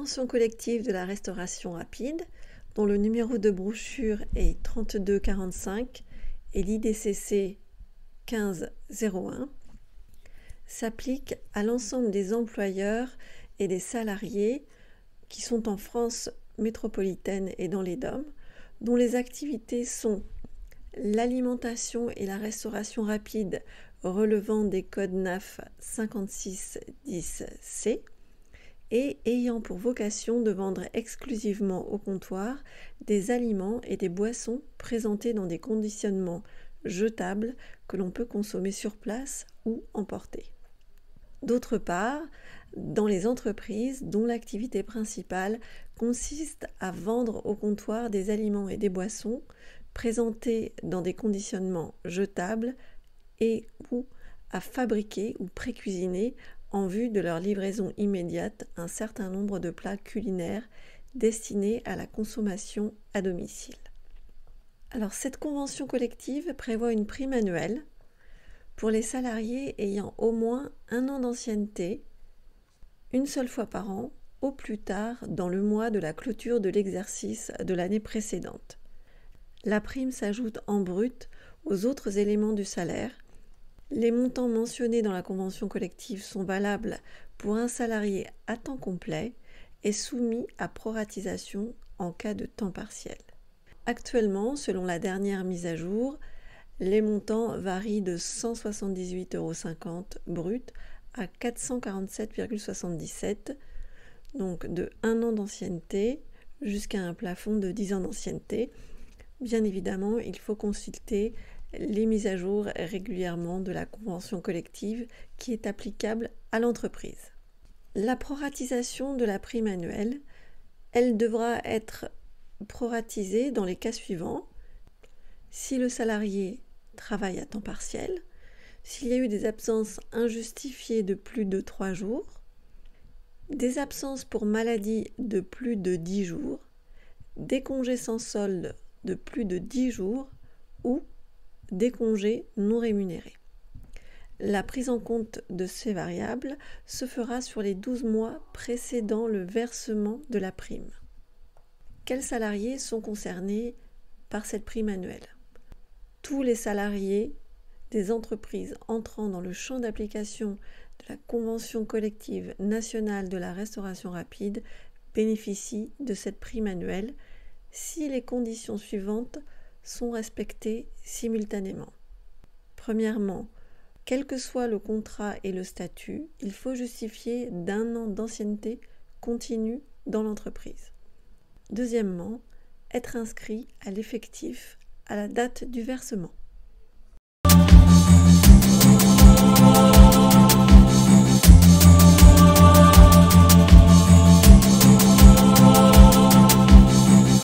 convention collective de la restauration rapide, dont le numéro de brochure est 3245 et l'IDCC 1501, s'applique à l'ensemble des employeurs et des salariés qui sont en France métropolitaine et dans les DOM, dont les activités sont l'alimentation et la restauration rapide relevant des codes NAF 5610C et ayant pour vocation de vendre exclusivement au comptoir des aliments et des boissons présentés dans des conditionnements jetables que l'on peut consommer sur place ou emporter. D'autre part, dans les entreprises dont l'activité principale consiste à vendre au comptoir des aliments et des boissons présentés dans des conditionnements jetables et ou à fabriquer ou pré-cuisiner en vue de leur livraison immédiate un certain nombre de plats culinaires destinés à la consommation à domicile. Alors cette convention collective prévoit une prime annuelle pour les salariés ayant au moins 1 an d'ancienneté, une seule fois par an, au plus tard dans le mois de la clôture de l'exercice de l'année précédente. La prime s'ajoute en brut aux autres éléments du salaire. Les montants mentionnés dans la convention collective sont valables pour un salarié à temps complet et soumis à proratisation en cas de temps partiel. Actuellement, selon la dernière mise à jour, les montants varient de 178,50 € brut à 447,77 €, donc de 1 an d'ancienneté jusqu'à un plafond de 10 ans d'ancienneté. Bien évidemment, il faut consulter les mises à jour régulièrement de la convention collective qui est applicable à l'entreprise. La proratisation de la prime annuelle, elle devra être proratisée dans les cas suivants. Si le salarié travaille à temps partiel, s'il y a eu des absences injustifiées de plus de 3 jours, des absences pour maladie de plus de 10 jours, des congés sans solde de plus de 10 jours ou des congés non rémunérés. La prise en compte de ces variables se fera sur les 12 mois précédant le versement de la prime. Quels salariés sont concernés par cette prime annuelle ? Tous les salariés des entreprises entrant dans le champ d'application de la Convention collective nationale de la restauration rapide bénéficient de cette prime annuelle si les conditions suivantes sont respectées simultanément. Premièrement, quel que soit le contrat et le statut, il faut justifier d'1 an d'ancienneté continue dans l'entreprise. Deuxièmement, être inscrit à l'effectif à la date du versement.